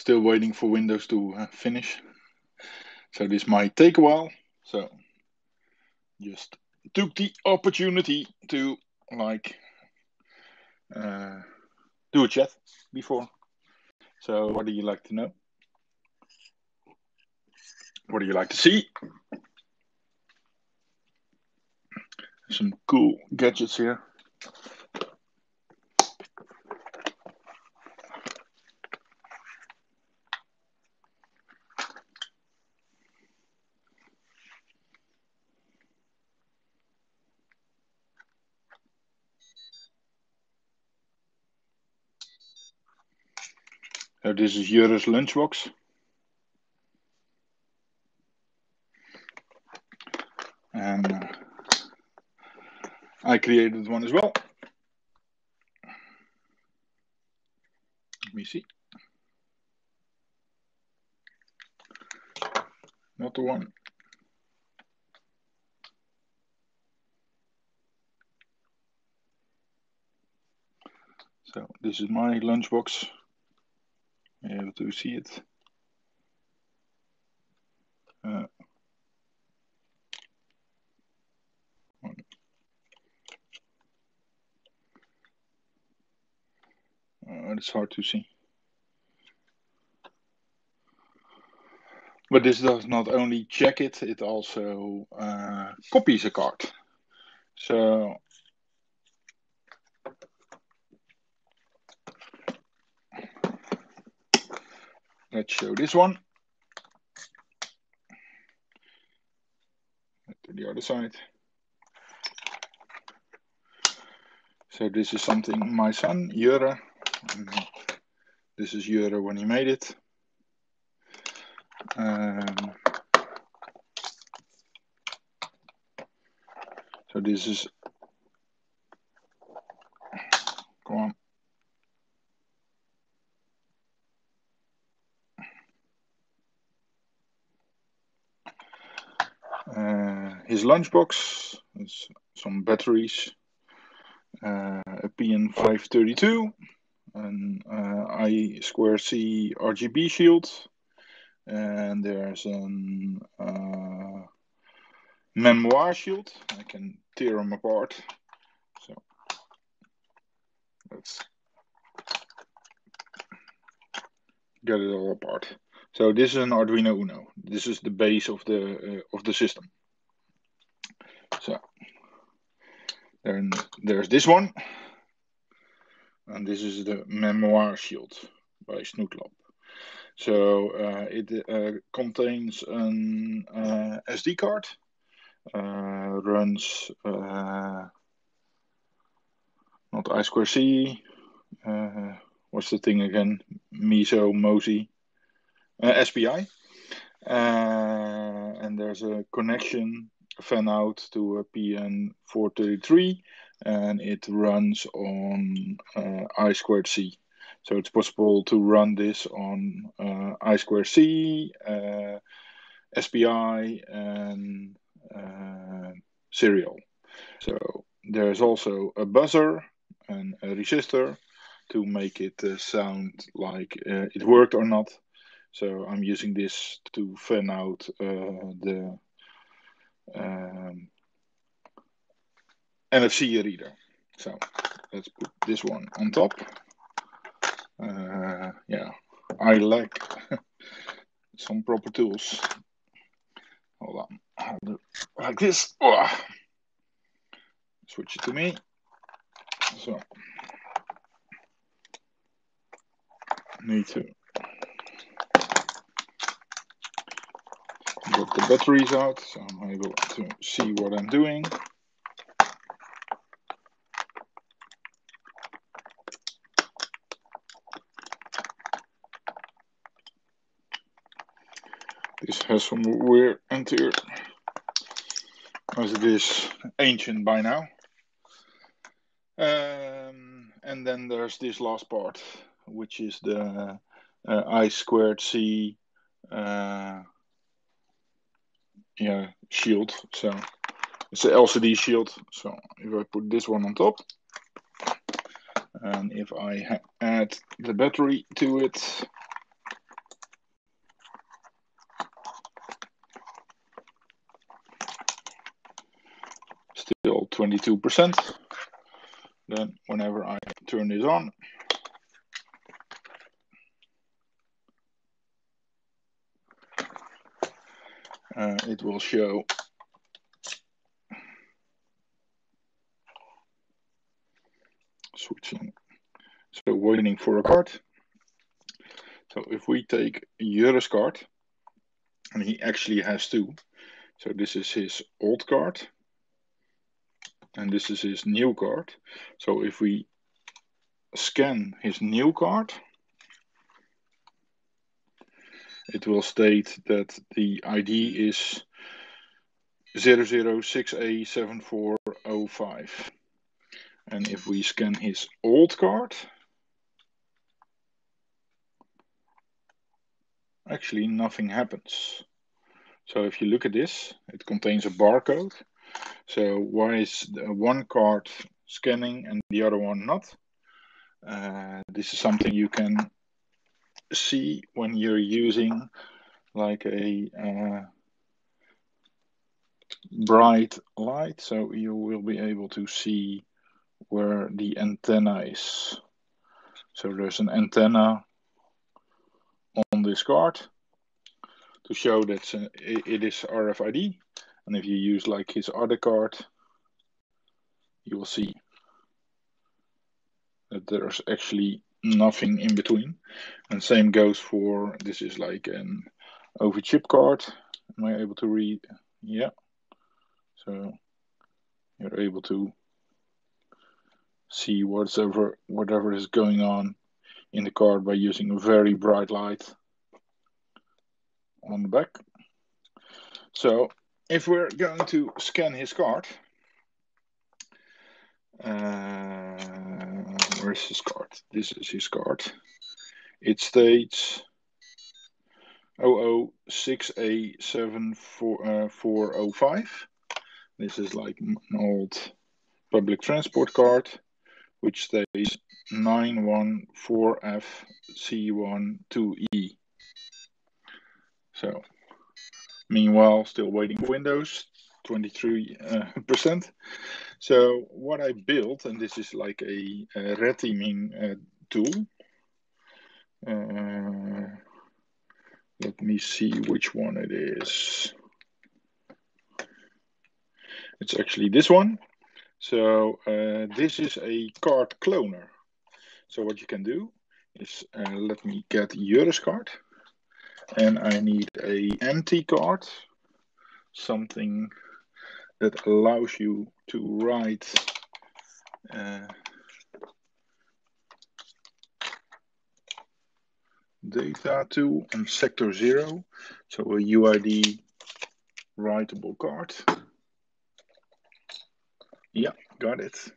Still waiting for Windows to finish. So this might take a while. So just took the opportunity to do a chat before. So what do you like to know? What do you like to see? Some cool gadgets here. So this is Jurre's lunchbox. And I created one as well. Let me see. Not the one. So this is my lunchbox. You're able to see it. It's hard to see. But this does not only check it, it also copies a card. So let's show this one. To the other side. So this is something my son, Jurre. This is Jurre when he made it. So this is, come on. His lunchbox, there's some batteries, a PN532, an I2C RGB shield, and there's an memoir shield. I can tear them apart. So let's get it all apart. So this is an Arduino Uno. This is the base of the system. So then there's this one, and this is the memoir shield by Snoodlab. So it contains an SD card, runs not I2C, what's the thing again? MISO, MOSI, SPI. And there's a connection, fan out to a PN433, and it runs on I2C. So it's possible to run this on I2C, SPI, and serial. So there's also a buzzer and a resistor to make it sound like it worked or not. So I'm using this to fan out the NFC reader. So let's put this one on top. Yeah, I like some proper tools. Hold on, I'll do like this. Oh. Switch it to me. So need to get the batteries out, so I'm able to see what I'm doing. This has some wear and tear, as it is ancient by now. And then there's this last part, which is the I2C shield. So it's an LCD shield. So if I put this one on top, and if I add the battery to it, 22%. Then whenever I turn this on, it will show switching. So waiting for a card. So if we take Jurre's card, and he actually has two. So this is his old card, and this is his new card. So if we scan his new card, it will state that the ID is 006A7405. And if we scan his old card, actually nothing happens. So if you look at this, it contains a barcode. So why is one card scanning and the other one not? This is something you can see when you're using like a bright light. So you will be able to see where the antenna is. So there's an antenna on this card to show that it is RFID. And if you use like his other card, you will see that there's actually nothing in between. And same goes for, this is like an over chip card. Am I able to read? Yeah. So you're able to see whatever is going on in the card by using a very bright light on the back. So if we're going to scan his card, where's his card? This is his card. It states 006A7405. This is like an old public transport card, which states 914FC12E. So, meanwhile, still waiting for Windows, 23%. So what I built, and this is like a red teaming tool. Let me see which one it is. It's actually this one. So this is a card cloner. So what you can do is, let me get Jurre's card. And I need a empty card, something that allows you to write data to on sector 0. So a UID writable card. Yeah, got it.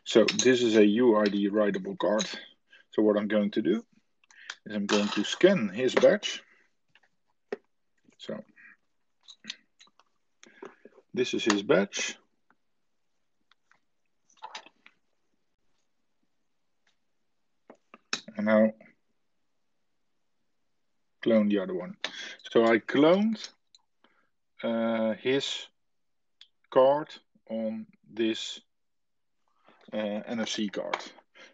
So this is a UID writable card. So what I'm going to do is I'm going to scan his badge. So this is his badge. And now clone the other one. So I cloned his card on this NFC card.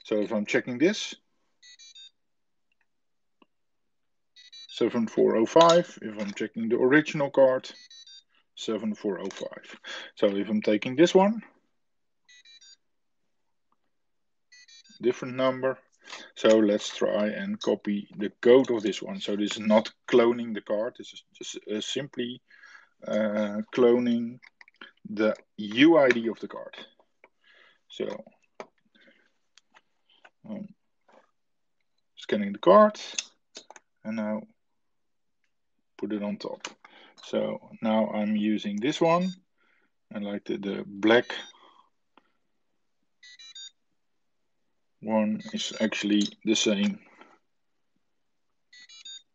So if I'm checking this, 7405. If I'm checking the original card, 7405. So if I'm taking this one, different number. So let's try and copy the code of this one. So this is not cloning the card. This is just simply cloning the UID of the card. So scanning the card and now put it on top. So now I'm using this one, and like the black one is actually the same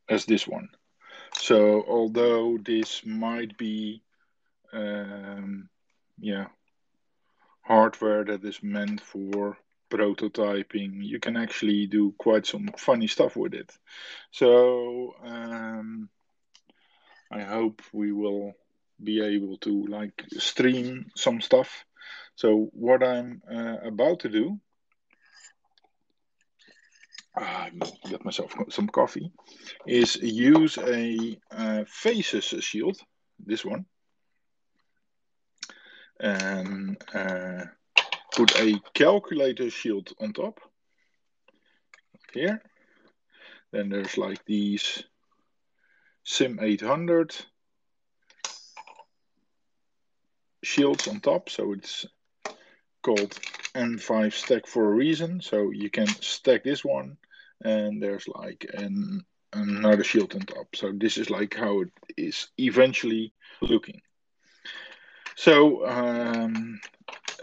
as this one. So although this might be hardware that is meant for prototyping, you can actually do quite some funny stuff with it. So I hope we will be able to like stream some stuff. So what I'm about to do, get myself some coffee, is use a faces shield, this one, and put a calculator shield on top here. Then there's like these Sim 800 shields on top, so it's called M5 stack for a reason. So you can stack this one, and there's like another shield on top. So this is like how it is eventually looking. So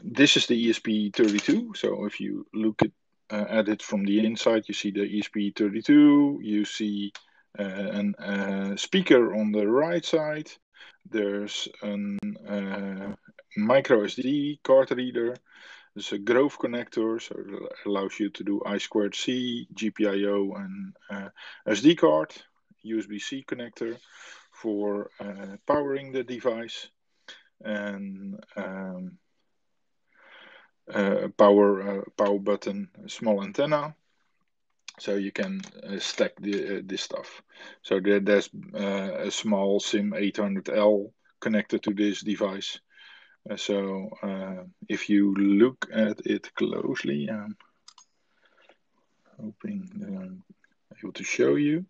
this is the ESP32. So if you look at it from the inside, you see the ESP32. You see a speaker on the right side. There's a micro SD card reader. There's a Grove connector, so it allows you to do I2C, GPIO, and SD card. USB-C connector for powering the device, and power button, small antenna, so you can stack this stuff. So there's a small SIM 800L connected to this device. So if you look at it closely, I'm hoping that I'm able to show you.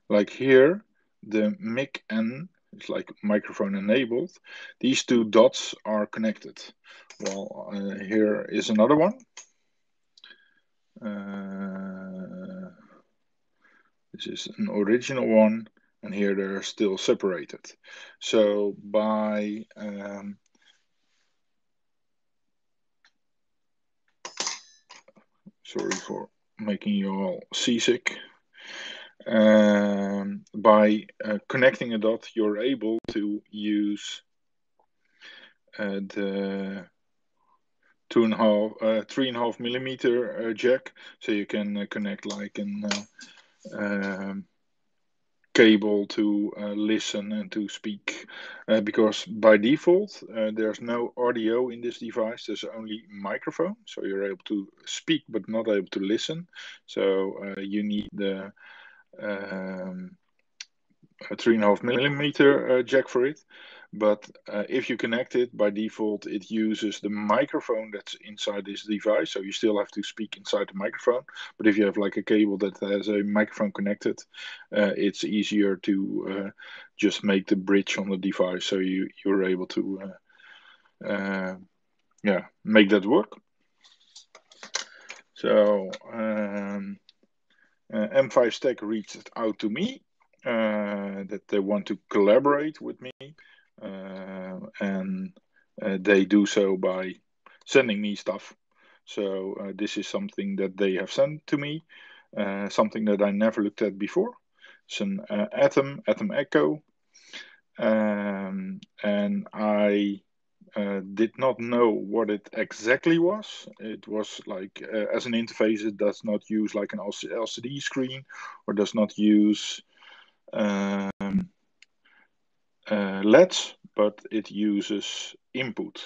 Like here, the mic N is like microphone enabled. These two dots are connected. Well, here is another one. This is an original one, and here they're still separated. So by sorry for making you all seasick. By connecting a dot, you're able to use the 3.5 millimeter jack, so you can connect like an cable to listen and to speak, because by default there's no audio in this device. There's only microphone, so you're able to speak but not able to listen. So you need the 3.5 millimeter jack for it. But if you connect it, by default it uses the microphone that's inside this device, so you still have to speak inside the microphone. But if you have like a cable that has a microphone connected, it's easier to just make the bridge on the device, so you're able to make that work. So M5 Stack reached out to me that they want to collaborate with me, and they do so by sending me stuff. So this is something that they have sent to me, something that I never looked at before. It's an Atom Echo, and I did not know what it exactly was. It was like, as an interface, it does not use like an LCD screen, or does not use LEDs, but it uses input.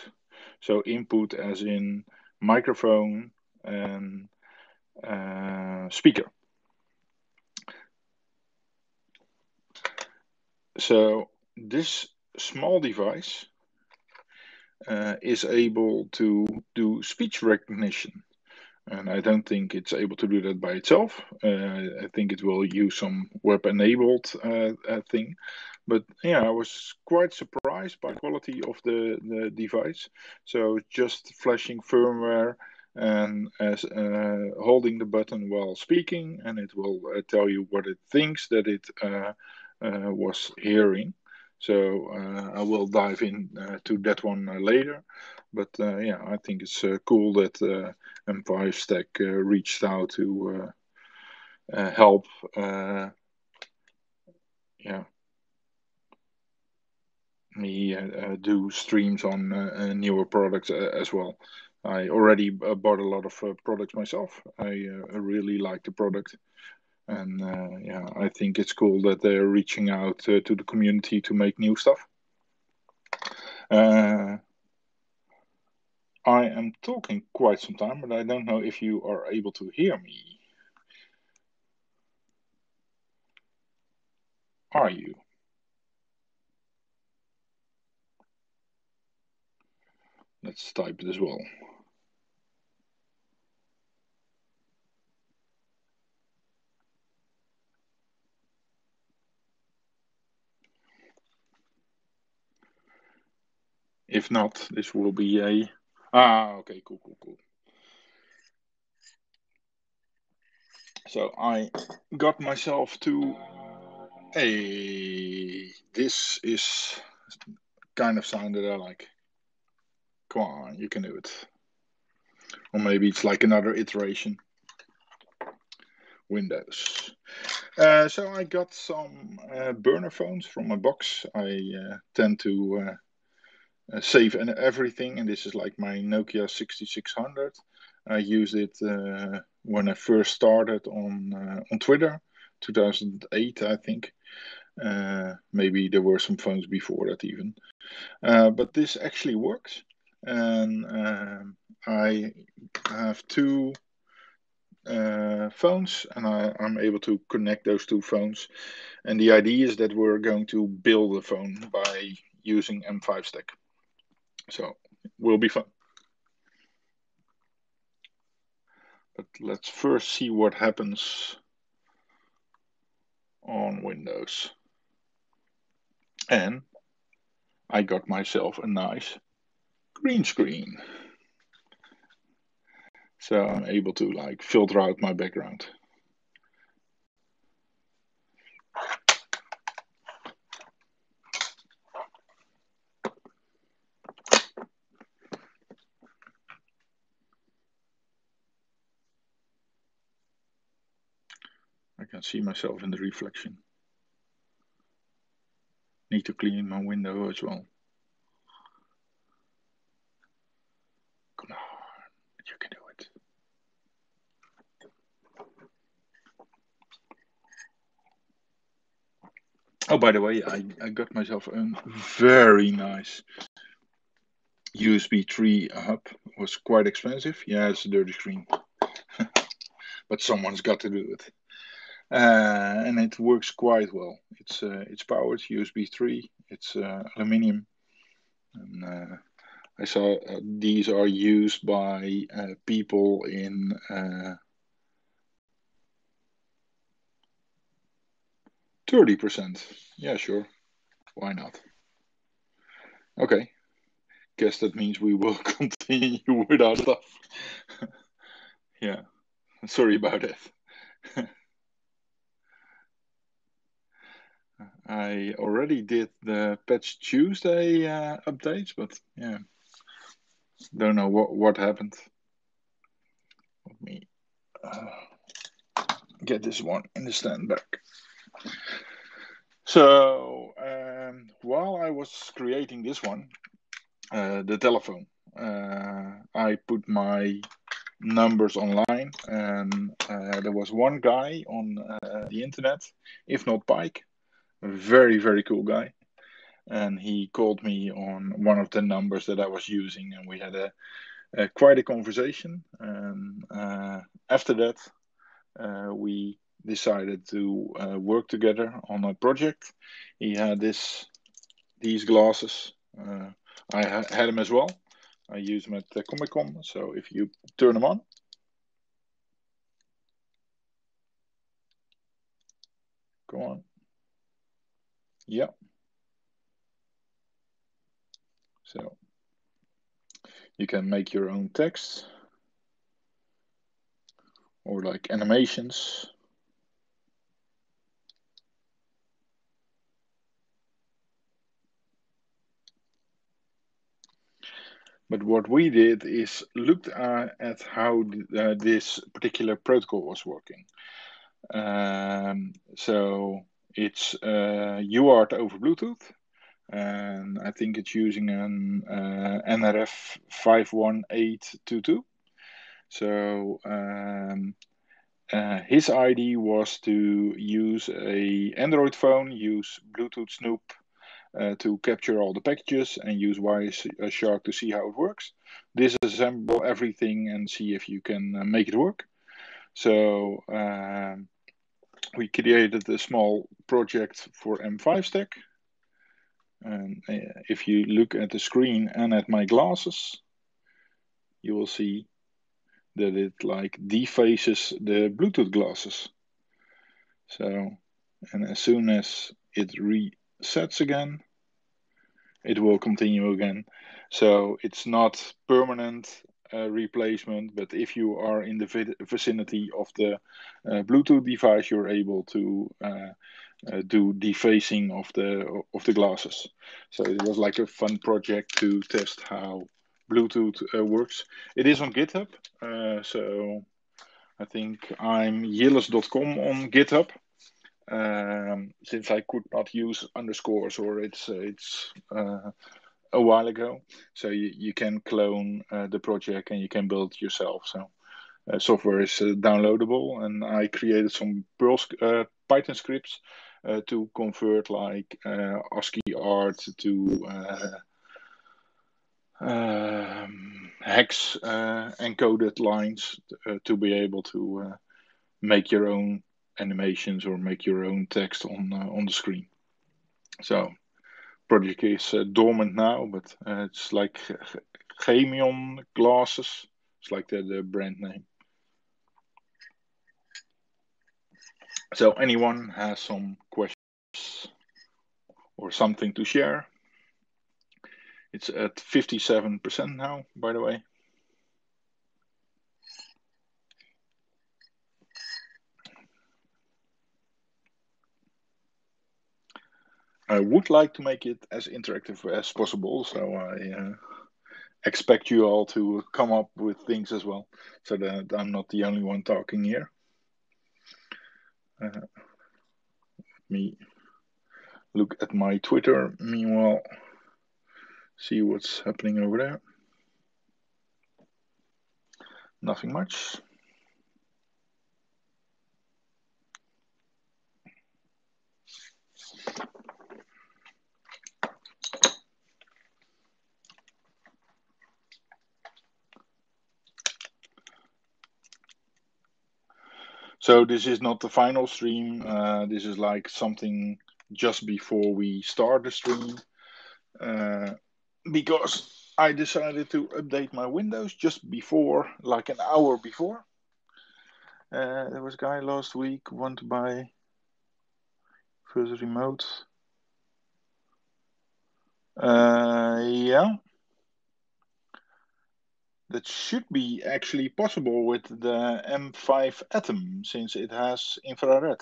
So input as in microphone and speaker. So this small device is able to do speech recognition. And I don't think it's able to do that by itself. I think it will use some web-enabled thing. But yeah, I was quite surprised by the quality of the device. So just flashing firmware and as holding the button while speaking, and it will tell you what it thinks that it was hearing. So I will dive in to that one later. But yeah, I think it's cool that M5 Stack reached out to help me do streams on newer products as well. I already bought a lot of products myself. I really like the product. And yeah, I think it's cool that they're reaching out to the community to make new stuff. I am talking quite some time, but I don't know if you are able to hear me. Are you? Let's type it as well. If not, this will be a... okay, cool, cool, cool. So I got myself to... Hey, this is kind of sound that I like. Come on, you can do it. Or maybe it's like another iteration. Windows. So I got some burner phones from a box. I tend to save and everything, and this is like my Nokia 6600. I used it when I first started on Twitter, 2008, I think. Maybe there were some phones before that even. But this actually works, and I have two phones, and I'm able to connect those two phones. And the idea is that we're going to build a phone by using M5 stack. So it will be fun. But let's first see what happens on Windows. And I got myself a nice green screen. So I'm able to like filter out my background. I can see myself in the reflection. Need to clean my window as well. Come on, you can do it. Oh, by the way, I got myself a very nice USB 3 hub. It was quite expensive. Yeah, it's a dirty screen. But someone's got to do it. And it works quite well. It's powered USB 3. It's aluminium, and I saw these are used by people in 30%. Yeah, sure. Why not? Okay. Guess that means we will continue with our stuff. Yeah. Sorry about that. I already did the Patch Tuesday updates, but yeah, don't know what happened. Let me get this one in the stand back. So while I was creating this one, the telephone, I put my numbers online, and there was one guy on the internet, if not Pike, a very, very cool guy. And he called me on one of the numbers that I was using, and we had quite a conversation. And after that, we decided to work together on a project. He had these glasses. I had them as well. I use them at the Comic Con. So if you turn them on, go on. Yeah. So you can make your own text or like animations. But what we did is looked at how this particular protocol was working. So it's UART over Bluetooth, and I think it's using an NRF 51822. So his idea was to use a Android phone, use Bluetooth Snoop, to capture all the packages and use Wireshark to see how it works. Disassemble everything and see if you can make it work. So we created a small project for M5 stack. And if you look at the screen and at my glasses, you will see that it like defaces the Bluetooth glasses. So, and as soon as it resets again, it will continue again. So it's not permanent replacement, but if you are in the vicinity of the Bluetooth device, you're able to do defacing of the glasses. So it was like a fun project to test how Bluetooth works. It is on GitHub, so I think I'm yillis.com on GitHub. Since I could not use underscores, or it's a while ago, so you can clone the project and you can build it yourself. So software is downloadable, and I created some Python scripts to convert like ASCII art to hex encoded lines to be able to make your own animations or make your own text on the screen. So project is dormant now, but it's like Chemion glasses. It's like the brand name. So anyone has some questions or something to share? It's at 57% now, by the way. I would like to make it as interactive as possible, so I expect you all to come up with things as well, so that I'm not the only one talking here. Let me look at my Twitter. Meanwhile, see what's happening over there. Nothing much. So this is not the final stream. This is like something just before we start the stream, because I decided to update my Windows just before, like an hour before. There was a guy last week who wanted to buy first remote. Yeah. That should be actually possible with the M5 Atom, since it has infrared.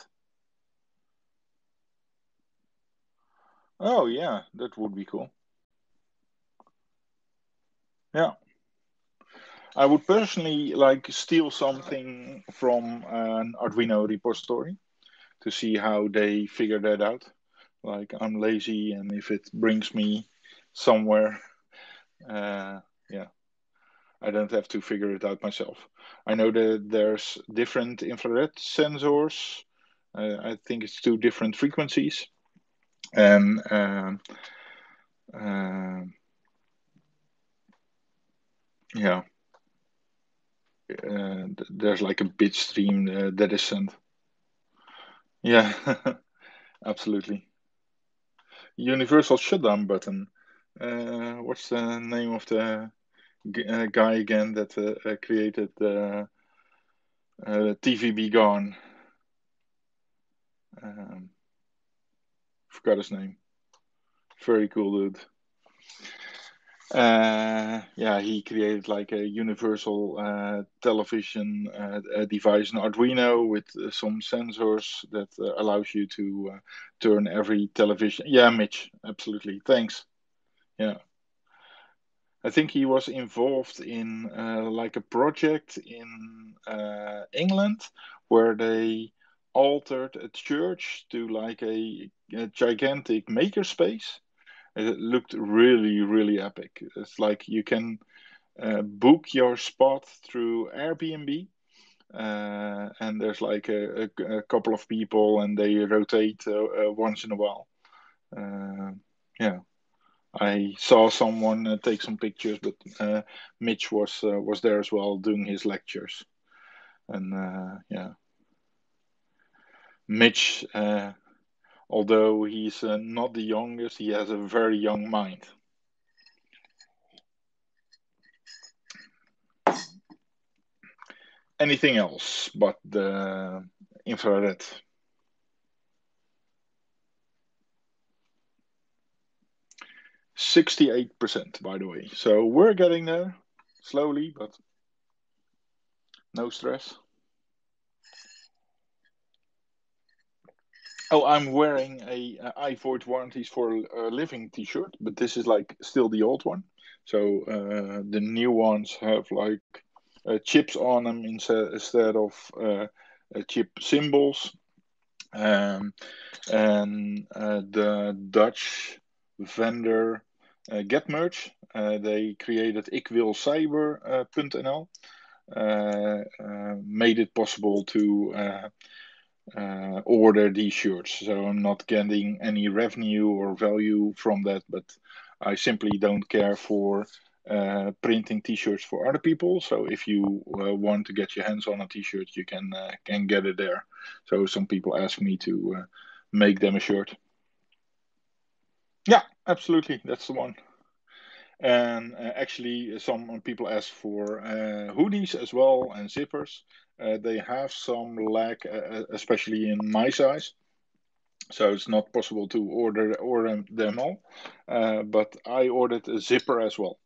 Oh yeah, that would be cool. Yeah. I would personally like steal something from an Arduino repository to see how they figure that out. Like, I'm lazy, and if it brings me somewhere, yeah, I don't have to figure it out myself. I know that there's different infrared sensors. I think it's 2 different frequencies, and yeah, there's like a bit stream that is sent. Yeah, absolutely. Universal shutdown button. What's the name of the guy again that created TV Be Gone? Forgot his name. Very cool dude. Yeah, he created like a universal television device, an Arduino with some sensors that allows you to turn every television. Yeah, Mitch, absolutely. Thanks. Yeah. I think he was involved in like a project in England where they altered a church to like a gigantic makerspace. It looked really, really epic. It's like you can book your spot through Airbnb, and there's like a couple of people, and they rotate once in a while. Yeah, I saw someone take some pictures, but Mitch was there as well doing his lectures, and yeah, Mitch, although he's not the youngest, he has a very young mind. Anything else but the infrared? 68%, by the way. So we're getting there slowly, but no stress. Oh, I'm wearing a I Void Warranties for a Living t-shirt, but this is like still the old one. So the new ones have like chips on them instead of chip symbols. Um, and the Dutch vendor GetMerch, they created ikwilcyber.nl, made it possible to order these shirts. So I'm not getting any revenue or value from that, but I simply don't care for printing t-shirts for other people. So if you want to get your hands on a t-shirt, you can get it there. So some people ask me to make them a shirt. Yeah, absolutely, that's the one. And actually, some people ask for hoodies as well and zippers. They have some lack, especially in my size. So it's not possible to order them all. But I ordered a zipper as well.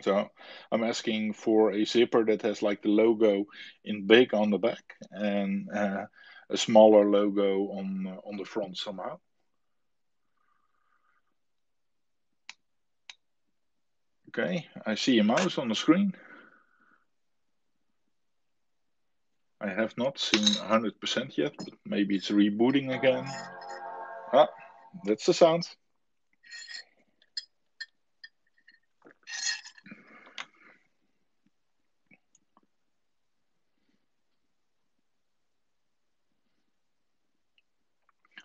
So I'm asking for a zipper that has like the logo in big on the back and a smaller logo on the front somehow. Okay, I see a mouse on the screen. I have not seen 100% yet, but maybe it's rebooting again. Ah, that's the sound.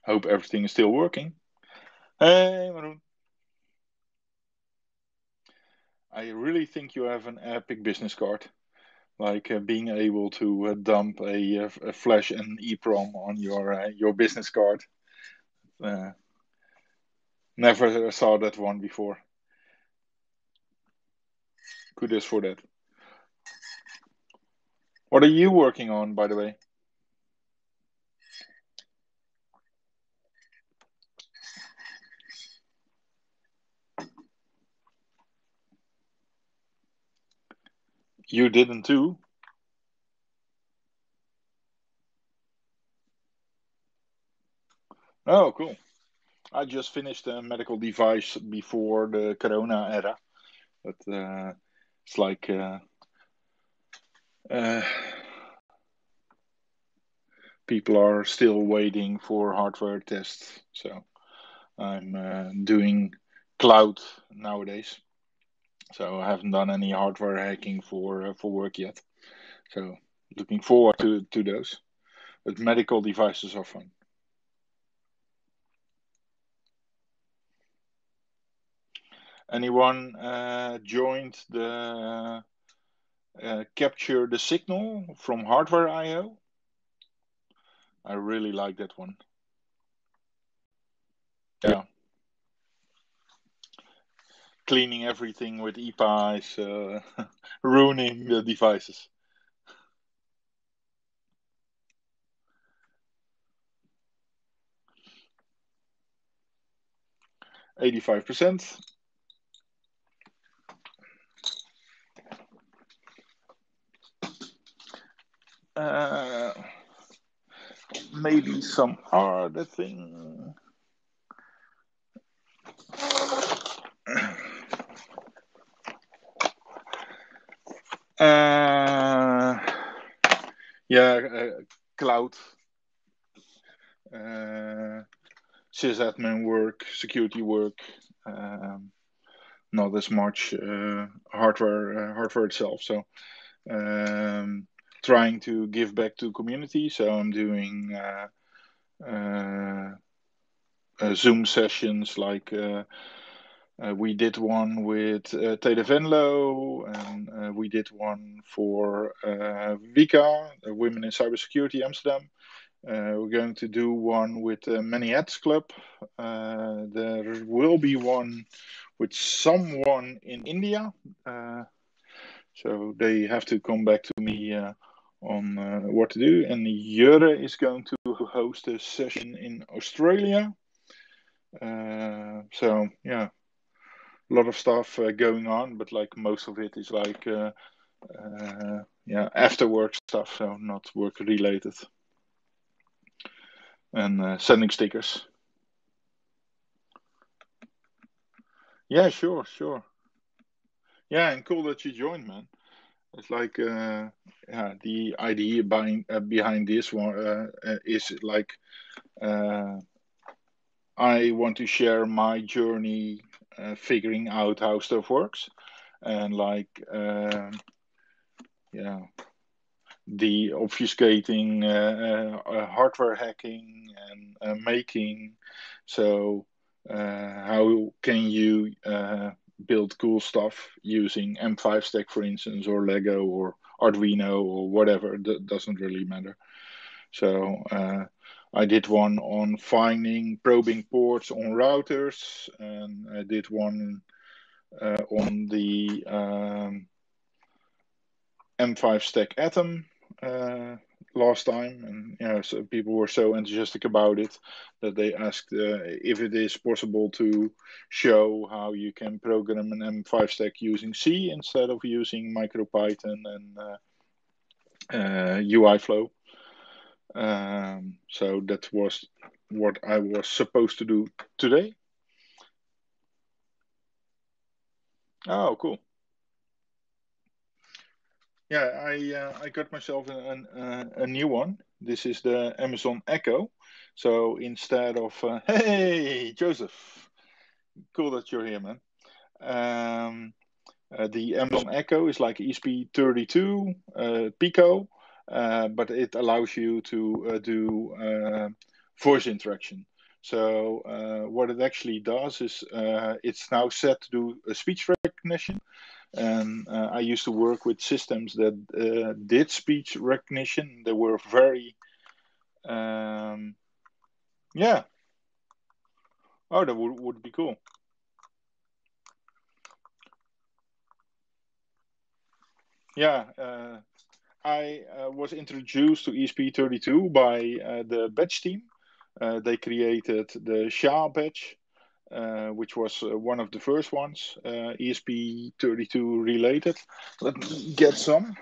Hope everything is still working. Hey, Maroon. I really think you have an epic business card. Like being able to dump a flash and EEPROM on your business card. Uh, Never saw that one before. Kudos for that. What are you working on, by the way? You didn't too? Oh, cool. I just finished a medical device before the Corona era, but it's like uh, people are still waiting for hardware tests. So I'm doing cloud nowadays. So I haven't done any hardware hacking for work yet. So looking forward to those. But medical devices are fun. Anyone joined the capture the signal from hardware IO? I really like that one. Yeah, cleaning everything with EPIs, ruining the devices. 85%. Uh, Maybe some other thing. Uh, yeah, cloud, sysadmin work, security work, not as much hardware itself. So um, trying to give back to community. So I'm doing Zoom sessions, like we did one with Tede Venlo, and we did one for Vika, Women in Cybersecurity Amsterdam. We're going to do one with Many Hats Club. There will be one with someone in India. So they have to come back to me on what to do. And Jure is going to host a session in Australia. So yeah, a lot of stuff going on, but like most of it is like after work stuff, so not work related. And sending stickers. Yeah, sure. Yeah, and cool that you joined, man. It's like the idea behind this one is like I want to share my journey figuring out how stuff works, and like the obfuscating hardware hacking and making. So how can you build cool stuff using M5 stack, for instance, or Lego or Arduino or whatever? That doesn't really matter. So I did one on finding probing ports on routers, and I did one on the M5 stack Atom last time, and so people were so enthusiastic about it that they asked if it is possible to show how you can program an M5 stack using C instead of using MicroPython and UI flow. So that was what I was supposed to do today. Oh, cool. Yeah, I got myself a new one. This is the Amazon Echo. So instead of hey Joseph, cool that you're here, man. The Amazon Echo is like ESP32 Pico, but it allows you to do voice interaction. So what it actually does is it's now set to do a speech recognition. And I used to work with systems that did speech recognition. They were very, yeah. Oh, that would be cool. Yeah, I was introduced to ESP32 by the badge team. They created the SHA badge, which was one of the first ones, ESP32 related. Let me get some.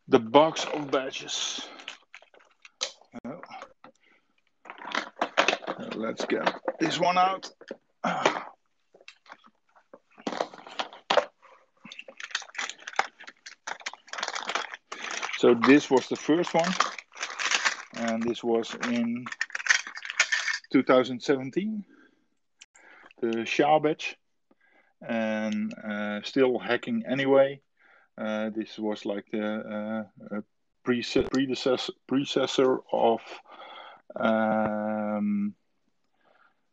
The box of badges. Let's get this one out. So this was the first one, and this was in 2017, the SHA badge, and still hacking anyway. This was like the predecessor of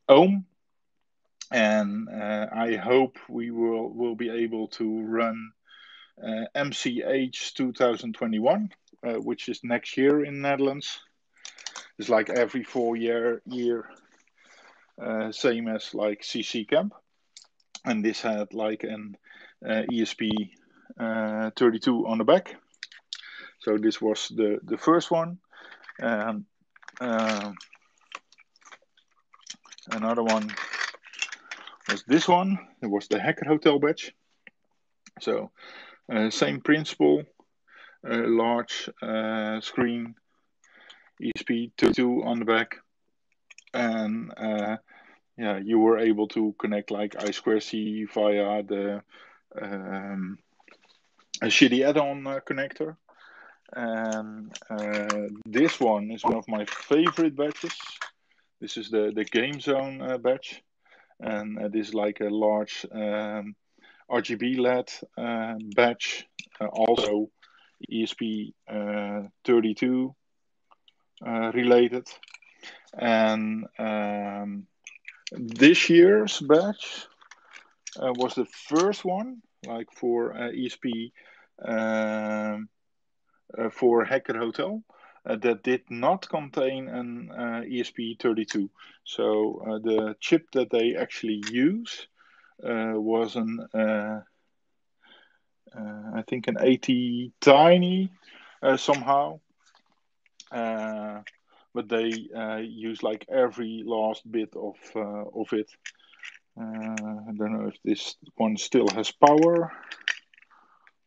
Ohm, and I hope we will be able to run MCH 2021, which is next year in Netherlands. It's like every 4 year, same as like CC Camp, and this had like an ESP 32 on the back. So this was the first one. Another one was this one. It was the Hacker Hotel badge. So same principle, large screen, ESP32 on the back, and you were able to connect like I2C via the a shitty add-on connector. And this one is one of my favorite badges. This is the Game Zone badge, and this is like a large RGB LED badge, also ESP32 related. And this year's badge was the first one, like for ESP for Hacker Hotel. That did not contain an ESP32. So the chip that they actually use was an, I think an 80 tiny somehow. But they use like every last bit of it. I don't know if this one still has power.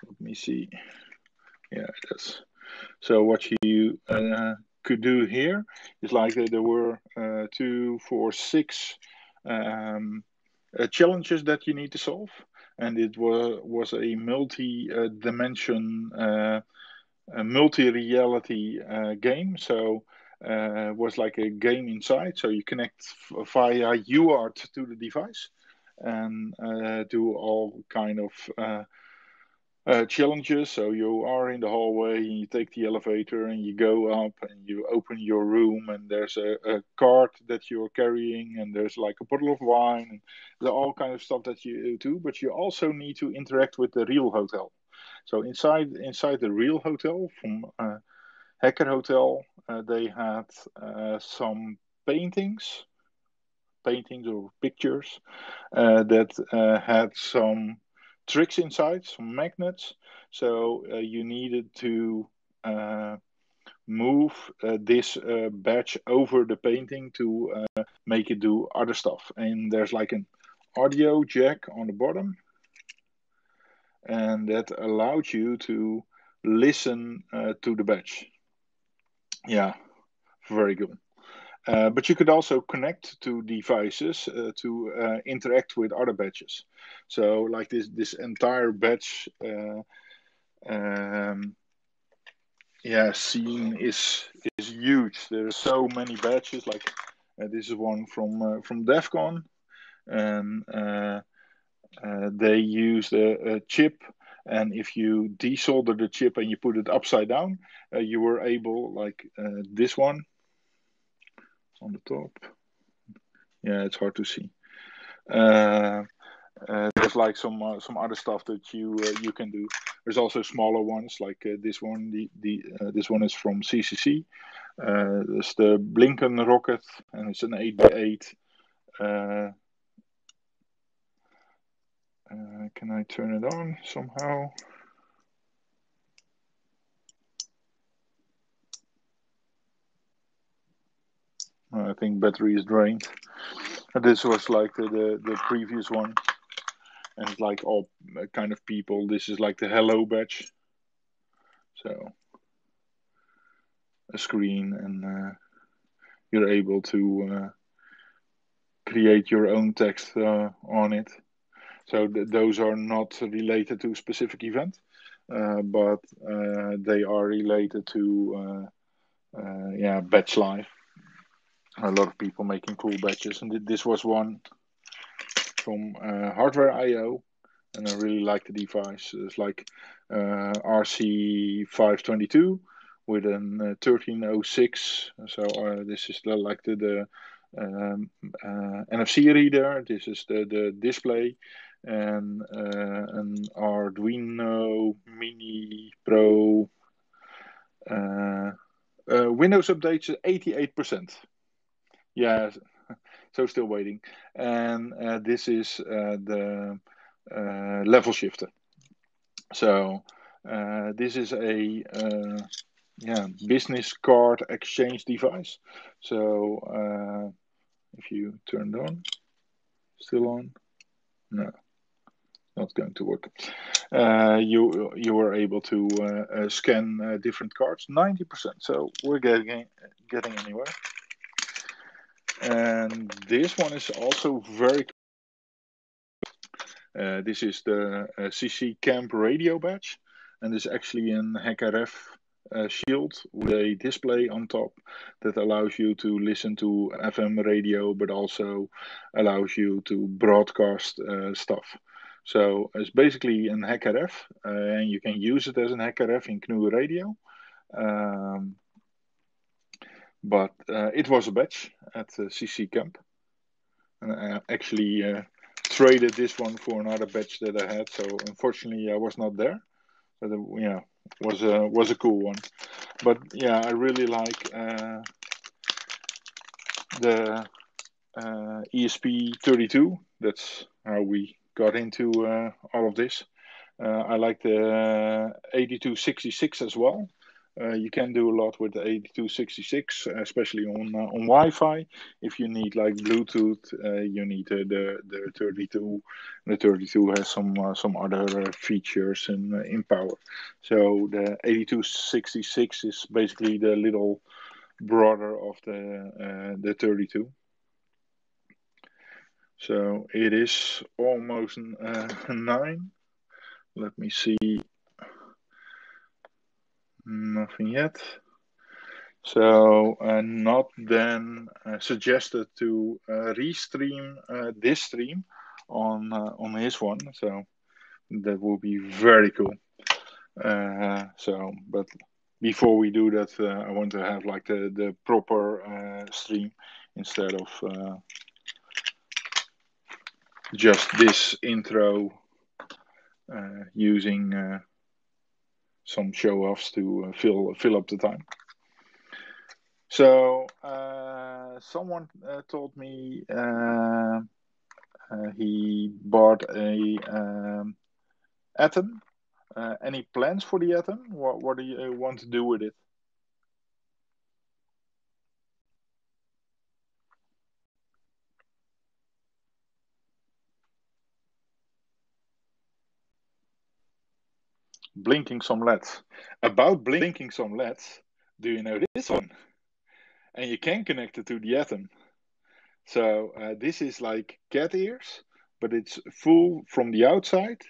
Let me see. Yeah, it does. So what you could do here is like there were 2, 4, 6 challenges that you need to solve, and it was a multi-dimension, multi-reality game. So it was like a game inside. So you connect via UART to the device and do all kind of challenges. So you are in the hallway and you take the elevator and you go up and you open your room and there's a cart that you're carrying and there's like a bottle of wine and there's all kind of stuff that you do, but you also need to interact with the real hotel. So inside the real hotel from Hacker Hotel, they had some paintings or pictures that had some tricks inside, some magnets. So you needed to move this badge over the painting to make it do other stuff. And there's like an audio jack on the bottom, and that allowed you to listen to the badge. Yeah, very good. But you could also connect to devices to interact with other badges. So, like this entire badge, scene is huge. There are so many badges. Like this is one from DEF CON, and they used a chip. And if you desolder the chip and you put it upside down, you were able, like this one on the top. Yeah, it's hard to see. There's like some other stuff that you can do. There's also smaller ones like this one. This one is from CCC. It's the Blinken rocket, and it's an 8x8. Can I turn it on somehow? I think battery is drained. This was like the previous one, and it's like all kind of people. This is like the hello badge. So a screen, and you're able to create your own text on it. So those are not related to a specific event, but they are related to badge life. A lot of people making cool badges, and this was one from Hardware IO, and I really like the device. It's like RC522 with an 1306. So this is like the NFC reader. This is the display, and an Arduino Mini Pro. Windows updates 88%. Yeah, so still waiting. And this is the level shifter. So this is a business card exchange device. So if you turn it on, still on? No, not going to work. You were able to scan different cards, 90%. So we're getting anywhere. And this one is also very This is the CC Camp radio badge, and this is actually an HackRF shield with a display on top that allows you to listen to FM radio, but also allows you to broadcast stuff. So it's basically an HackRF, and you can use it as an HackRF in GNU Radio. But it was a badge at CC Camp, and I actually traded this one for another badge that I had. So unfortunately, I was not there. But yeah, was a cool one. But yeah, I really like the ESP32. That's how we got into all of this. I like the 8266 as well. You can do a lot with the 8266, especially on Wi-Fi. If you need like Bluetooth, you need the 32. The 32 has some other features in power. So the 8266 is basically the little brother of the 32. So it is almost 9. Let me see. Nothing yet. So not then suggested to restream this stream on his one. So that will be very cool. But before we do that, I want to have like the proper stream instead of just this intro using some show-offs to fill up the time. So someone told me he bought a Atom. Any plans for the Atom? What do you want to do with it? Blinking some LEDs. About blinking some LEDs, do you know this one? And you can connect it to the Atom. So this is like cat ears, but it's full from the outside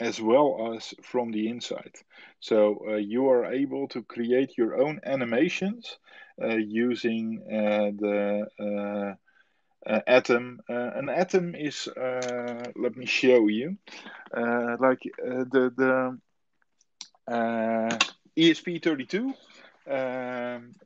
as well as from the inside. So you are able to create your own animations using the Atom. An Atom is, let me show you, like the ESP32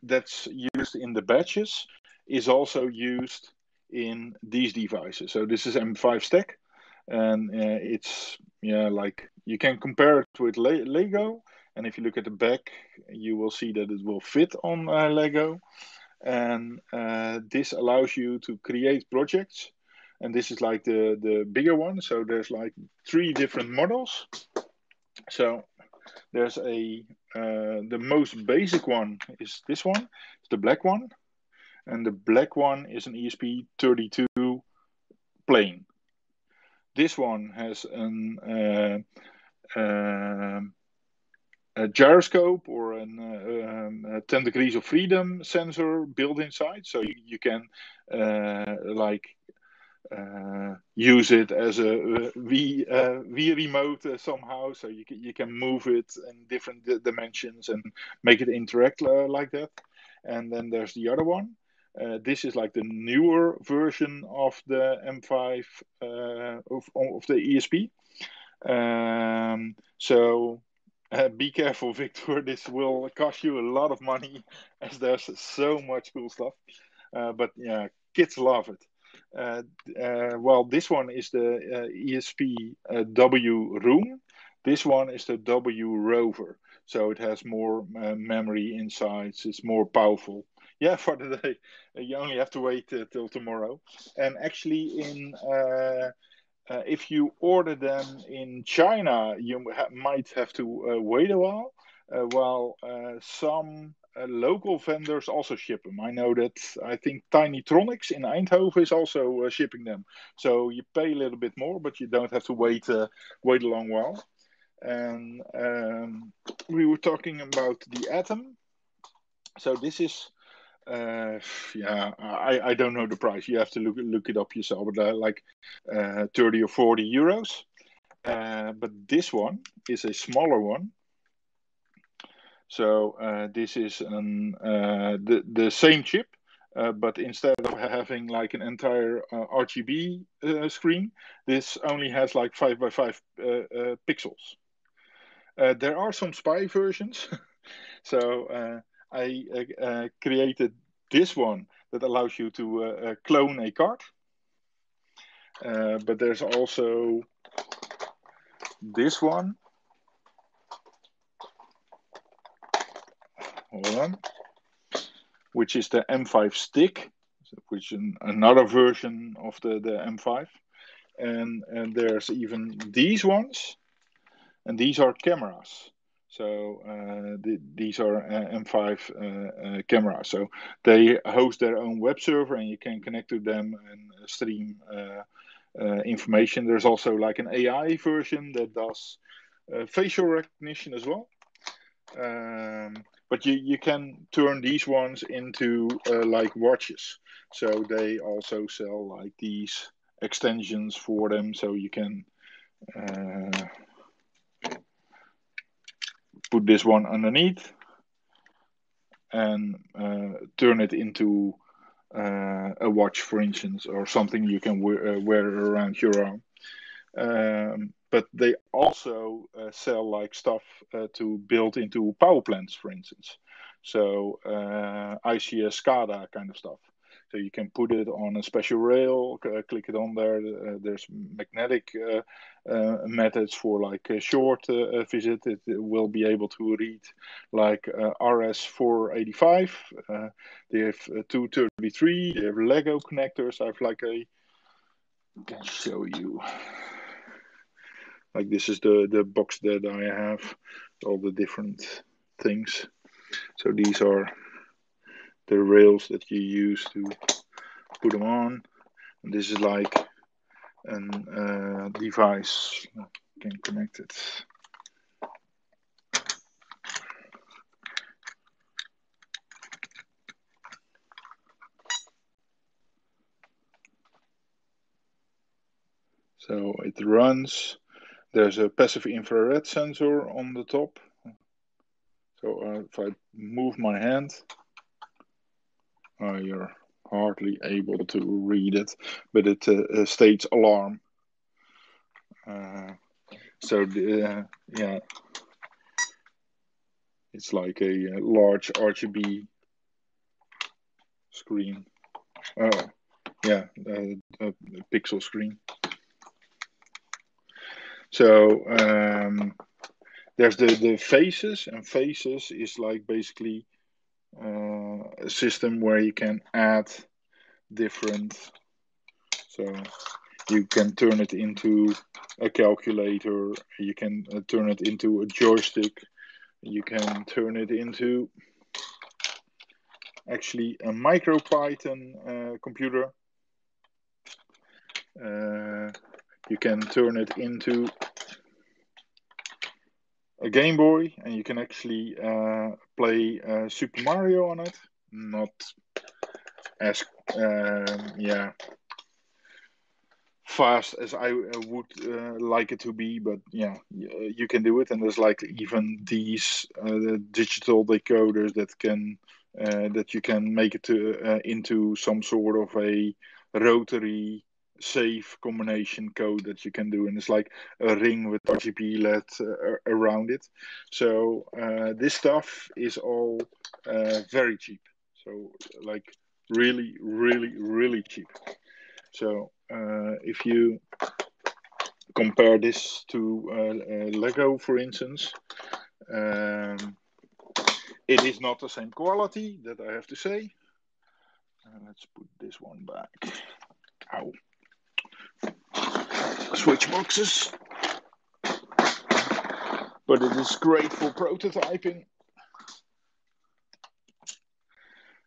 that's used in the badges is also used in these devices. So this is M5 stack, and it's like you can compare it with Lego. And if you look at the back, you will see that it will fit on Lego. And this allows you to create projects. And this is like the bigger one. So there's like 3 different models. So there's the most basic one is this one. It's the black one. And the black one is an ESP32 plain. This one has a gyroscope or a 10 degrees of freedom sensor built inside. So you can use it as a V remote somehow. So you can move it in different dimensions and make it interact like that. And then there's the other one. This is like the newer version of the M5 of the ESP. So be careful, Victor. This will cost you a lot of money, as there's so much cool stuff. But yeah, kids love it. Well, this one is the ESP W Room. This one is the W Rover. So it has more memory inside. It's more powerful. Yeah, for the day. You only have to wait till tomorrow. And actually, if you order them in China, you might have to wait a while. While some local vendors also ship them. I know that I think Tinytronics in Eindhoven is also shipping them. So you pay a little bit more, but you don't have to wait a long while. And we were talking about the Atom. So this is Yeah, I don't know the price. You have to look it up yourself. But like 30 or 40 euros. But this one is a smaller one. So this is the same chip, but instead of having like an entire RGB screen, this only has like 5 by 5 pixels. There are some spy versions. So I created this one that allows you to clone a card. But there's also this one. Hold on. Which is the M5 stick, which is another version of the M5. And there's even these ones, and these are cameras. So these are M5 cameras. So they host their own web server, and you can connect to them and stream information. There's also like an AI version that does facial recognition as well. But you can turn these ones into like watches. So they also sell like these extensions for them, so you can put this one underneath and turn it into a watch, for instance, or something you can wear around your arm. But they also sell like stuff to build into power plants, for instance. So ICS SCADA kind of stuff. So you can put it on a special rail, click it on there. There's magnetic methods for like a short visit. It will be able to read like RS485. They have 233. They have Lego connectors. I have like a. I can show you. Like this is the box that I have, all the different things. So these are the rails that you use to put them on. And this is like a device. I can connect it. So it runs. There's a passive infrared sensor on the top. So if I move my hand, you're hardly able to read it, but it states alarm. So yeah, it's like a large RGB screen. Yeah, a pixel screen. So there's the faces, and faces is like basically a system where you can add different. So you can turn it into a calculator. You can turn it into a joystick. You can turn it into actually a MicroPython computer. You can turn it into a Game Boy, and you can actually play Super Mario on it. Not as fast as I would like it to be, but yeah, you can do it. And there's like even these digital decoders that can that you can make it into some sort of a rotary safe combination code that you can do, and it's like a ring with RGB LED around it. So this stuff is all very cheap. So like really cheap. So if you compare this to Lego, for instance, it is not the same quality, that I have to say. Let's put this one back. Ow. Switch boxes. But it is great for prototyping.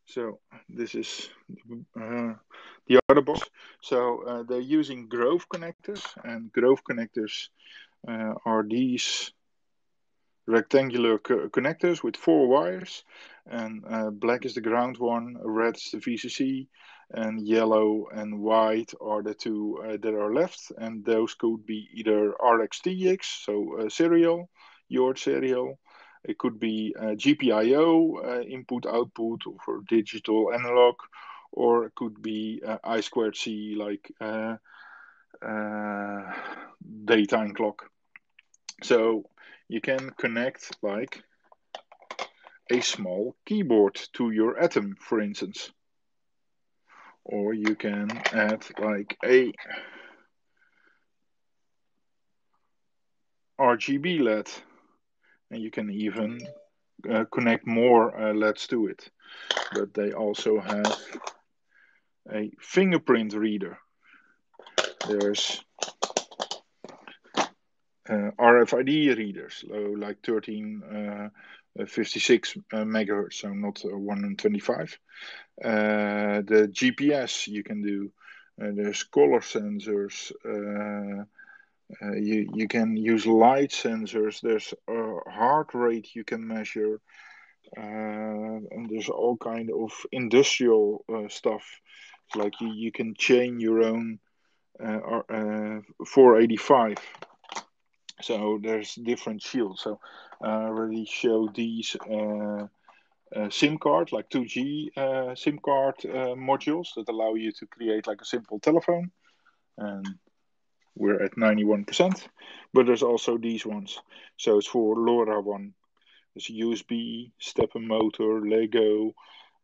So this is the other box. So they're using Grove connectors, and Grove connectors are these rectangular connectors with 4 wires, and black is the ground one, red is the VCC, and yellow and white are the two that are left, and those could be either RxTX, so serial, your serial. It could be GPIO, input output for digital analog, or it could be I squared C, like daytime clock. So you can connect like a small keyboard to your Atom, for instance. Or you can add like a RGB LED, and you can even connect more LEDs to it. But they also have a fingerprint reader. There's RFID readers, like 1356 megahertz, so not 125. The GPS you can do. There's color sensors. You can use light sensors. There's heart rate you can measure. And there's all kind of industrial stuff. It's like you can chain your own 485. So there's different shields. So I already showed these SIM card, like 2G SIM card modules that allow you to create like a simple telephone. And we're at 91%. But there's also these ones. So it's for LoRaWAN. There's USB, stepper motor, Lego,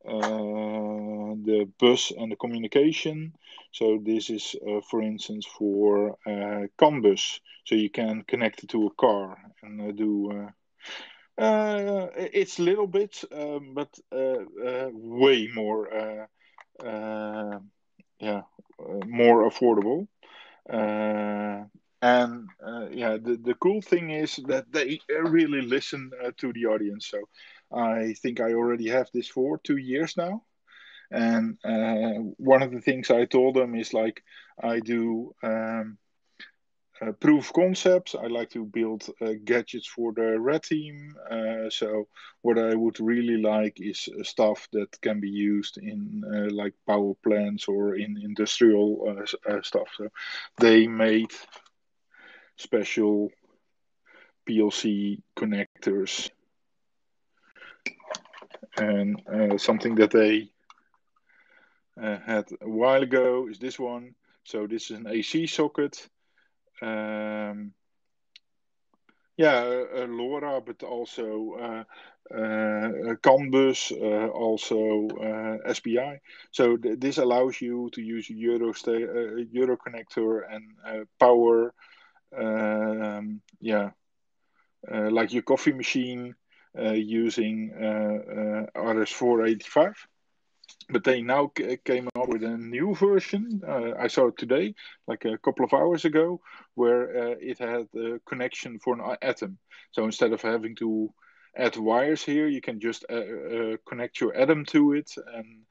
the bus and the communication. So this is, for instance, for CAN bus. So you can connect it to a car and do. It's a little bit, but way more, more affordable. And the cool thing is that they really listen to the audience. So I think I already have this for 2 years now. And one of the things I told them is like I do proof concepts. I like to build gadgets for the red team. So what I would really like is stuff that can be used in like power plants or in industrial stuff. So they made special PLC connectors, and something that they had a while ago is this one. So this is an AC socket. A LoRa, but also CAN bus, also SPI. So this allows you to use a Euro connector and power, like your coffee machine using RS485. But they now came up with a new version. I saw it today, like a couple of hours ago, where it had a connection for an Atom. So instead of having to add wires here, you can just connect your Atom to it and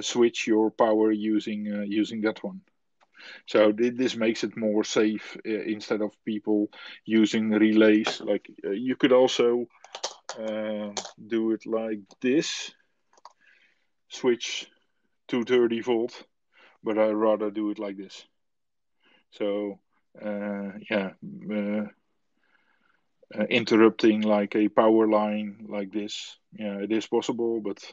switch your power using that one. So this makes it more safe instead of people using relays. Like you could also do it like this. Switch 230 volt, but I rather do it like this. So interrupting like a power line like this, it is possible, but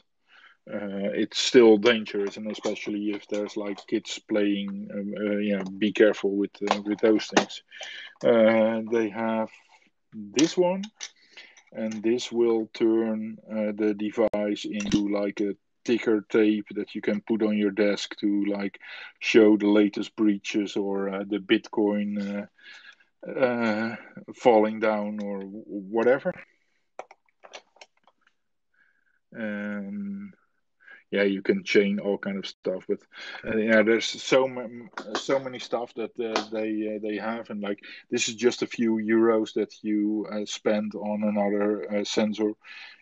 it's still dangerous, and especially if there's like kids playing, be careful with those things. They have this one, and this will turn the device into like a ticker tape that you can put on your desk to like show the latest breaches or the Bitcoin falling down or whatever. And you can chain all kind of stuff, but there's so many stuff that they have, and like this is just a few euros that you spend on another sensor.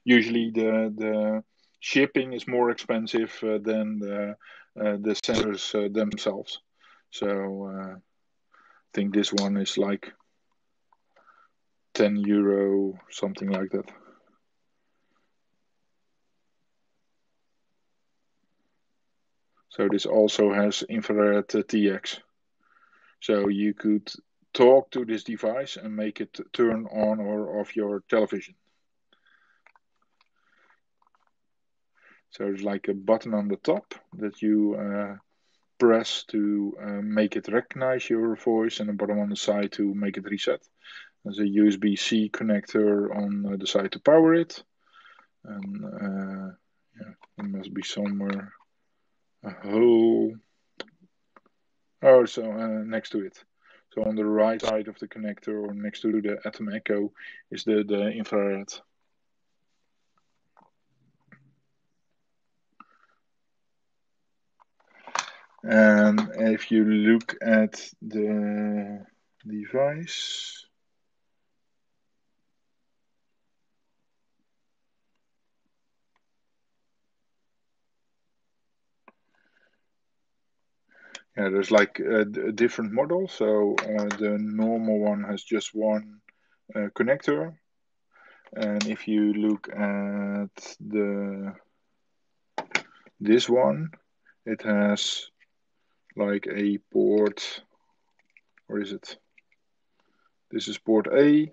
Usually the shipping is more expensive than the sensors themselves. So I think this one is like €10, something like that. So this also has infrared TX. So you could talk to this device and make it turn on or off your television. So there's like a button on the top that you press to make it recognize your voice, and a button on the side to make it reset. There's a USB-C connector on the side to power it. And yeah, there must be somewhere a hole. Oh, so next to it. So on the right side of the connector, or next to the Atom Echo, is the infrared. And if you look at the device, yeah, there's like a different model. So the normal one has just one connector. And if you look at this one, it has like a port. Where is it? This is port A.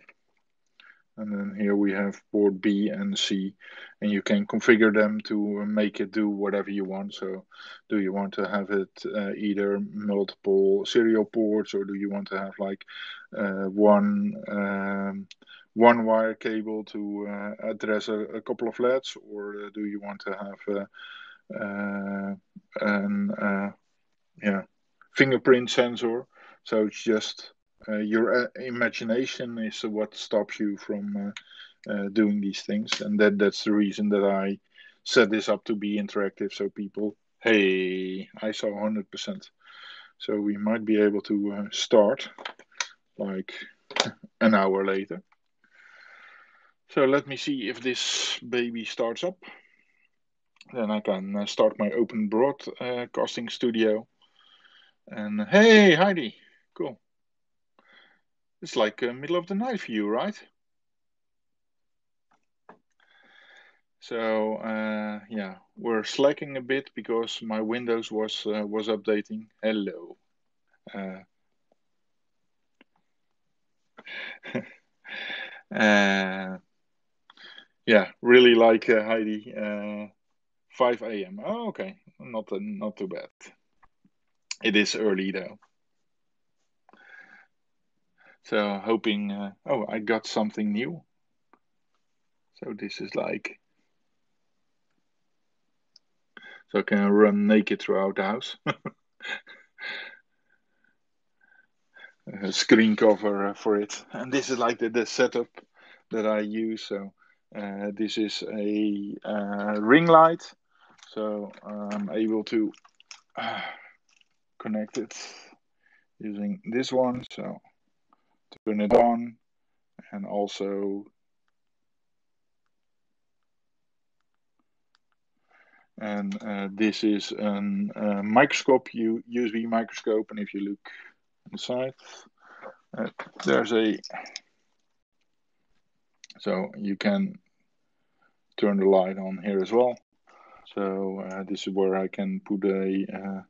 And then here we have port B and C, and you can configure them to make it do whatever you want. So do you want to have it either multiple serial ports, or do you want to have like one wire cable to address a couple of LEDs, or do you want to have an fingerprint sensor? So it's just your imagination is what stops you from doing these things, and that's the reason that I set this up to be interactive. So people, hey, I saw 100%. So we might be able to start like an hour later. So let me see if this baby starts up. Then I can start my open broadcasting studio. And hey, Heidi, cool. It's like middle of the night for you, right? So yeah, we're slacking a bit because my Windows was updating. Hello. Uh, yeah, really like Heidi. 5 a.m. Oh, okay, not too bad. It is early though. So hoping. Oh, I got something new. So this is like. So I can run naked throughout the house. A screen cover for it, and this is like the setup that I use. So this is a ring light, so I'm able to connect it using this one. So turn it on, and also this is a microscope, USB microscope, and if you look inside, there's a. So you can turn the light on here as well. So this is where I can put a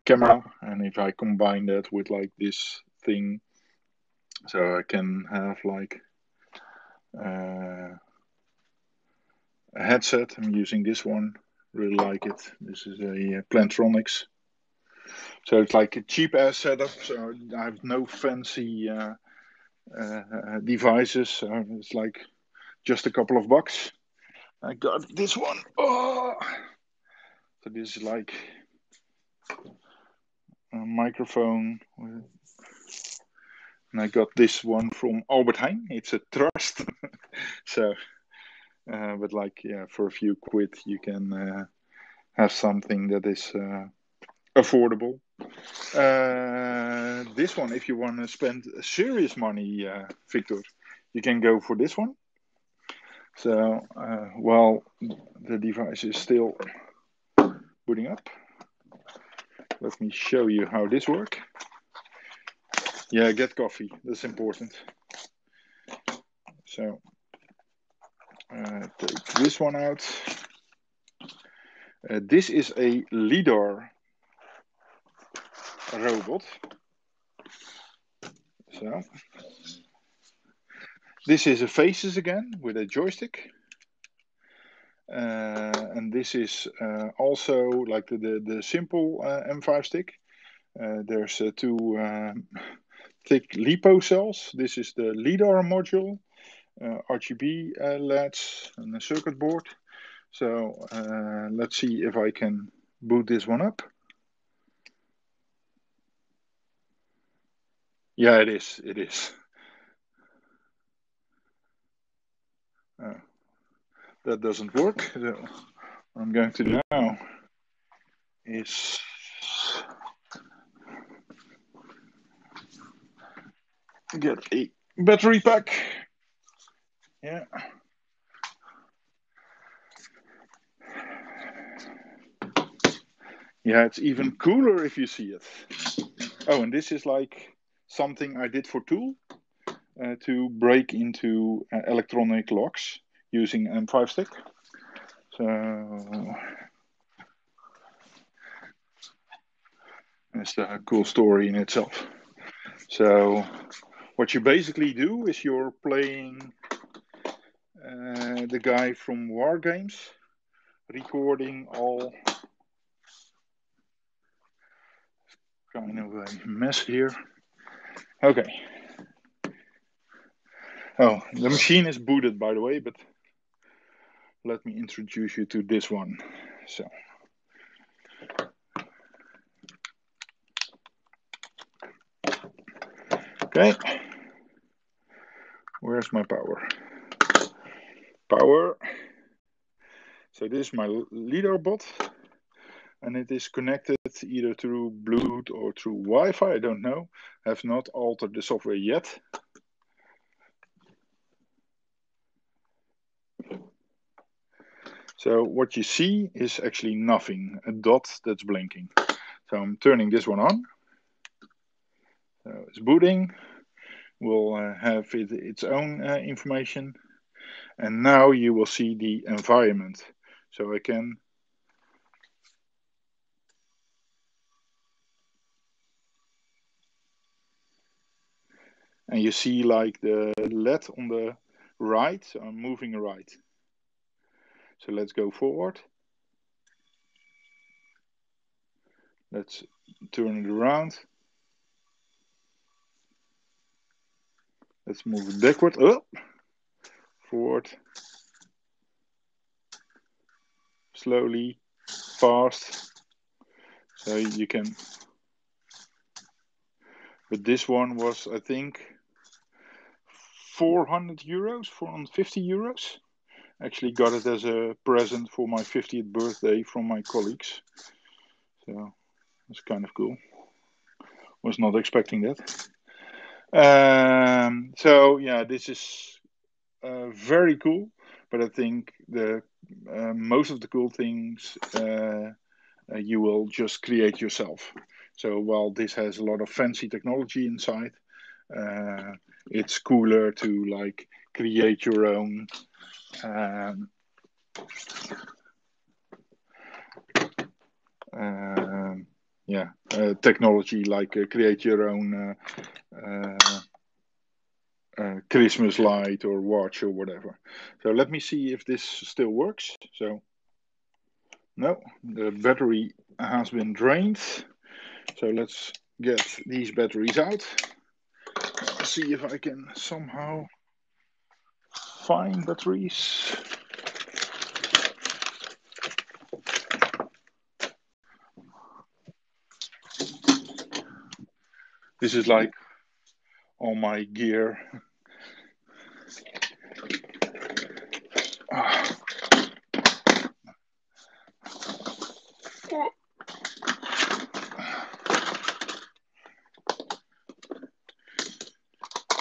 camera, and if I combine that with like this thing, so I can have like a headset. I'm using this one, really like it. This is a Plantronics. So it's like a cheap ass setup, so I have no fancy devices. So it's like just a couple of bucks. I got this one. Oh, so this is like a microphone. And I got this one from Albert Heijn. It's a Trust. So, but like, yeah, for a few quid, you can have something that is affordable. This one, if you want to spend serious money, Victor, you can go for this one. So, while the device is still booting up, let me show you how this works. Yeah, get coffee. That's important. So take this one out. This is a LiDAR robot. So this is a faces again with a joystick. And this is also like the simple M5 stick. There's two thick LiPo cells. This is the LiDAR module, RGB LEDs, and a circuit board. So let's see if I can boot this one up. Yeah, it is. It is. That doesn't work. So what I'm going to do now is get a battery pack. Yeah. Yeah, it's even cooler if you see it. Oh, and this is like something I did for Tool to break into electronic locks using M5 stick. So it's a cool story in itself. So what you basically do is you're playing the guy from War Games, recording all kind of a mess here. Okay. Oh, the machine is booted, by the way, but let me introduce you to this one. So. Okay. Where's my power? Power. So this is my LiDAR bot, and it is connected either through Bluetooth or through Wi-Fi. I don't know. I have not altered the software yet. So what you see is actually nothing, a dot that's blinking. So I'm turning this one on. So it's booting. Will have its own information. And now you will see the environment. So I can and you see like the LED on the right, so I'm moving right. So let's go forward. Let's turn it around. Let's move it backward. Oh, forward. Slowly, fast. So you can. But this one was, I think, 400 euros, 450 euros. Actually got it as a present for my 50th birthday from my colleagues. So it's kind of cool. Was not expecting that. So yeah, this is very cool. But I think the most of the cool things you will just create yourself. So while this has a lot of fancy technology inside, it's cooler to like create your own technology, like create your own Christmas light or watch or whatever. So let me see if this still works. So no, the battery has been drained. So let's get these batteries out. See if I can somehow find batteries. This is like all my gear.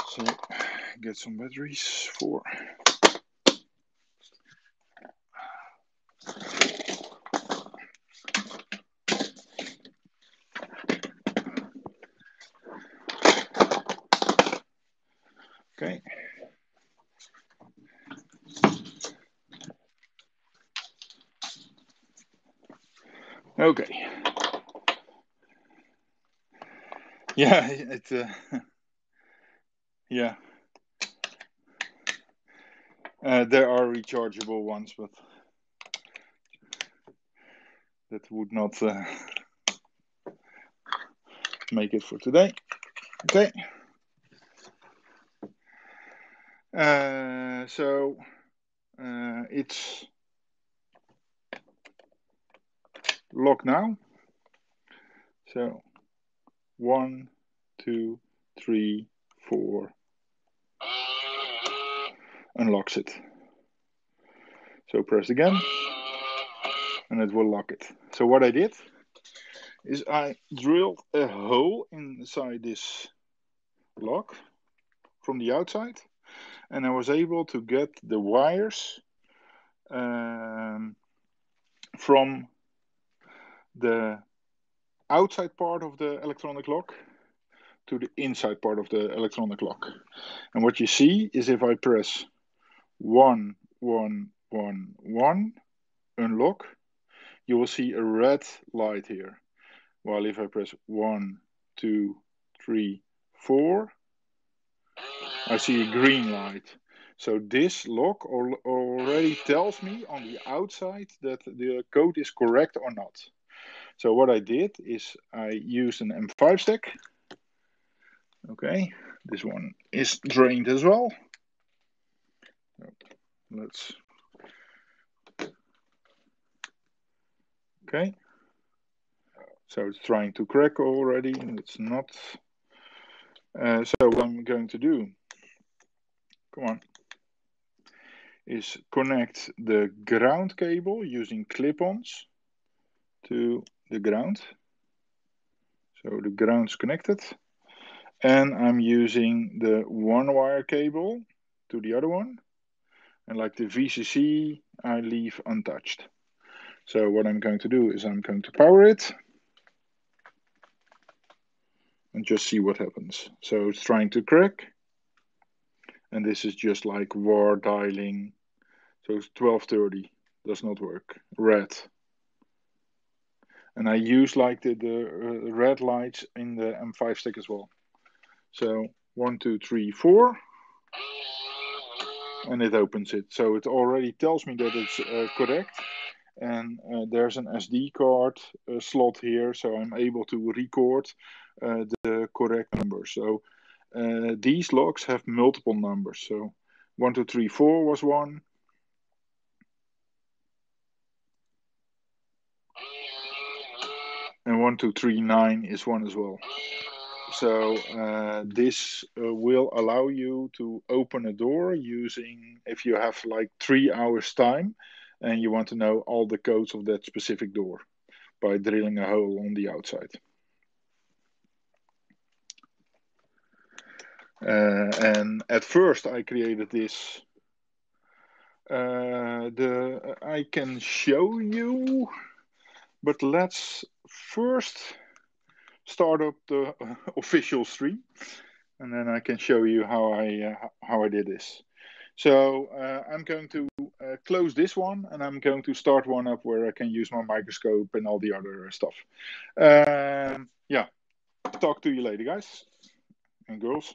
So get some batteries for. Okay. Okay. Yeah, yeah. There are rechargeable ones, but that would not make it for today. Okay. So it's locked now. So 1, 2, 3, 4 unlocks it. So press again and it will lock it. So what I did is I drilled a hole inside this lock from the outside, and I was able to get the wires from the outside part of the electronic lock to the inside part of the electronic lock. And what you see is if I press 1, 1, 1, 1, unlock, you will see a red light here. While if I press 1, 2, 3, 4, I see a green light. So this lock already tells me on the outside that the code is correct or not. So what I did is I used an M5 stack. Okay, this one is drained as well. Let's. Okay. So it's trying to crack already, and it's not. So what I'm going to do, come on, is connect the ground cable using clip-ons to the ground. So the ground's connected. And I'm using the one wire cable to the other one. And like the VCC, I leave untouched. So what I'm going to do is I'm going to power it. And just see what happens. So it's trying to crack. And this is just like war dialing. So it's 1230. Does not work. Red. And I use like the red lights in the M5 stick as well. So 1, 2, 3, 4. And it opens it. So it already tells me that it's correct. And there's an SD card slot here. So I'm able to record the correct number. So these locks have multiple numbers. So 1, 2, 3, 4 was 1. And 1, 2, 3, 9 is 1 as well. So this will allow you to open a door using, if you have like 3 hours time and you want to know all the codes of that specific door by drilling a hole on the outside. And at first I created this. I can show you, but let's first start up the official stream, and then I can show you how I did this. So I'm going to close this one, and I'm going to start one up where I can use my microscope and all the other stuff. Yeah, talk to you later, guys and girls.